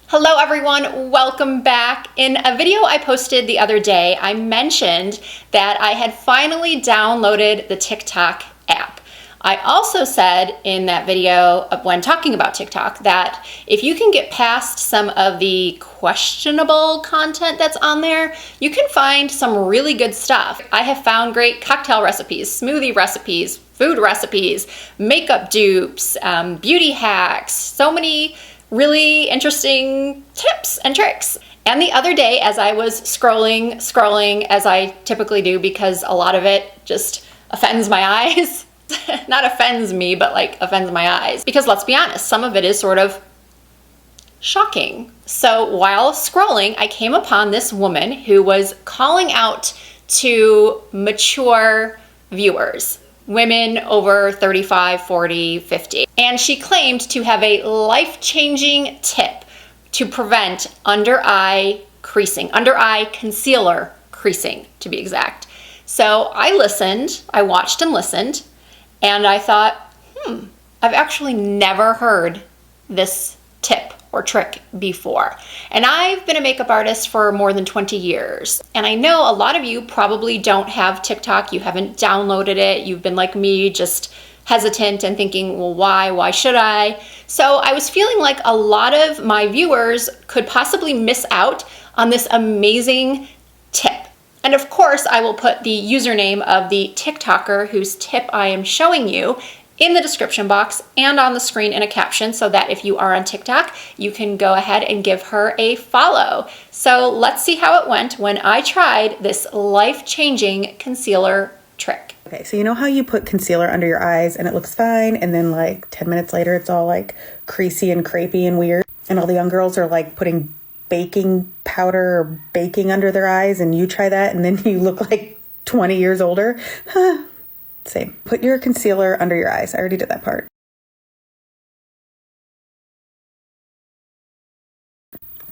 Hello everyone, welcome back. In a video I posted the other day, I mentioned that I had finally downloaded the TikTok app. I also said in that video when talking about TikTok that if you can get past some of the questionable content that's on there, you can find some really good stuff. I have found great cocktail recipes, smoothie recipes, food recipes, makeup dupes, beauty hacks, so many really interesting tips and tricks. And the other day, as I was scrolling as I typically do, because a lot of it just offends my eyes. Not offends me, but like offends my eyes. Because let's be honest, some of it is sort of shocking. So while scrolling, I came upon this woman who was calling out to mature viewers, women over 35, 40, 50. And she claimed to have a life-changing tip to prevent under-eye creasing, under-eye concealer creasing, to be exact. So I listened, I watched and listened, and I thought, I've actually never heard this tip or trick before. And I've been a makeup artist for more than 20 years. And I know a lot of you probably don't have TikTok, you haven't downloaded it, you've been like me, just hesitant and thinking, well, why should I? So I was feeling like a lot of my viewers could possibly miss out on this amazing tip. And of course, I will put the username of the TikToker whose tip I am showing you in the description box and on the screen in a caption so that if you are on TikTok, you can go ahead and give her a follow. So let's see how it went when I tried this life-changing concealer trick. Okay, so you know how you put concealer under your eyes and it looks fine, and then like 10 minutes later it's all like creasy and crepey and weird, and all the young girls are like putting baking powder or baking under their eyes, and you try that and then you look like 20 years older? Same. Put your concealer under your eyes. I already did that part.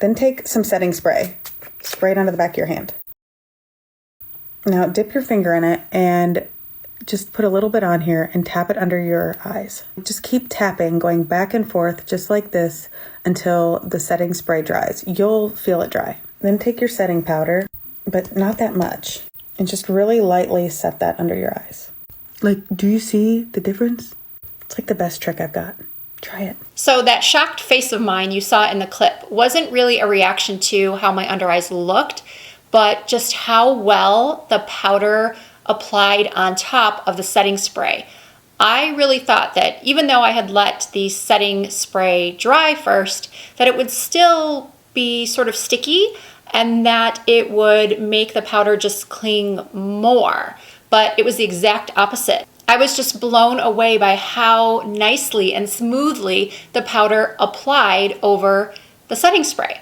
Then take some setting spray. Spray it onto the back of your hand. Now dip your finger in it and just put a little bit on here and tap it under your eyes. Just keep tapping, going back and forth just like this until the setting spray dries. You'll feel it dry. Then take your setting powder, but not that much, and just really lightly set that under your eyes. Like, do you see the difference? It's like the best trick I've got. Try it. So that shocked face of mine you saw in the clip wasn't really a reaction to how my under eyes looked, but just how well the powder applied on top of the setting spray. I really thought that even though I had let the setting spray dry first, that it would still be sort of sticky and that it would make the powder just cling more. But it was the exact opposite. I was just blown away by how nicely and smoothly the powder applied over the setting spray.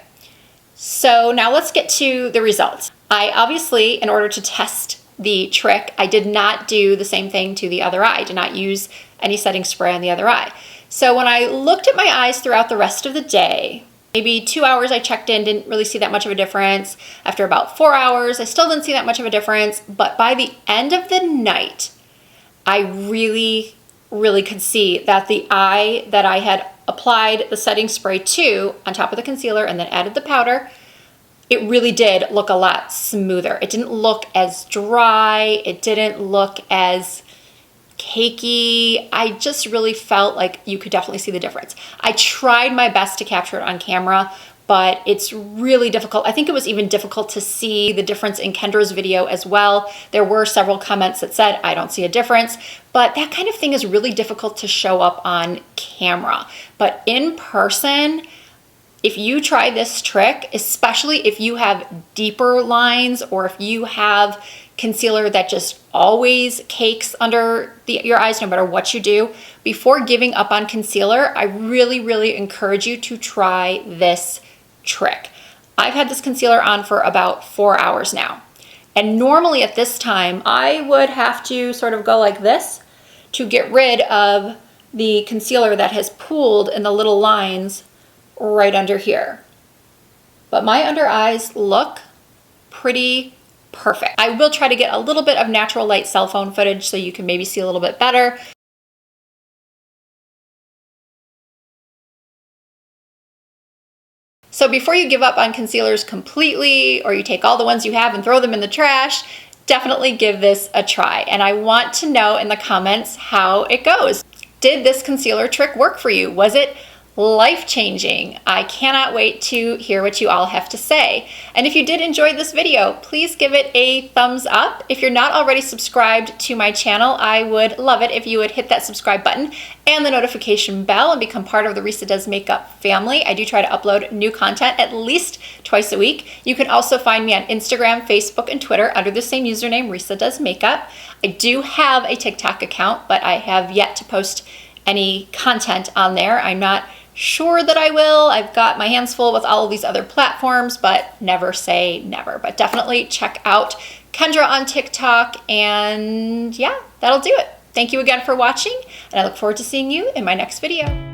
So now let's get to the results. I obviously, in order to test the trick, I did not do the same thing to the other eye. I did not use any setting spray on the other eye. So when I looked at my eyes throughout the rest of the day, maybe 2 hours I checked in, didn't really see that much of a difference. After about 4 hours, I still didn't see that much of a difference. But by the end of the night, I really could see that the eye that I had applied the setting spray to on top of the concealer and then added the powder, it really did look a lot smoother. It didn't look as dry. It didn't look as cakey. I just really felt like you could definitely see the difference. I tried my best to capture it on camera, but it's really difficult. I think it was even difficult to see the difference in Kendra's video as well. There were several comments that said, I don't see a difference, but that kind of thing is really difficult to show up on camera. But in person, if you try this trick, especially if you have deeper lines or if you have concealer that just always cakes your eyes no matter what you do, before giving up on concealer, I really encourage you to try this trick. I've had this concealer on for about 4 hours now. And normally at this time, I would have to sort of go like this to get rid of the concealer that has pooled in the little lines right under here. But my under eyes look pretty perfect. I will try to get a little bit of natural light cell phone footage so you can maybe see a little bit better. So before you give up on concealers completely, or you take all the ones you have and throw them in the trash, definitely give this a try. And I want to know in the comments how it goes. Did this concealer trick work for you? Was it life-changing? I cannot wait to hear what you all have to say. And if you did enjoy this video, please give it a thumbs up. If you're not already subscribed to my channel, I would love it if you would hit that subscribe button and the notification bell and become part of the Risa Does Makeup family. I do try to upload new content at least twice a week. You can also find me on Instagram, Facebook, and Twitter under the same username, Risa Does Makeup. I do have a TikTok account, but I have yet to post any content on there. I'm not sure that I will. I've got my hands full with all of these other platforms, but never say never. But definitely check out Kendra on TikTok, and yeah, that'll do it. Thank you again for watching, and I look forward to seeing you in my next video.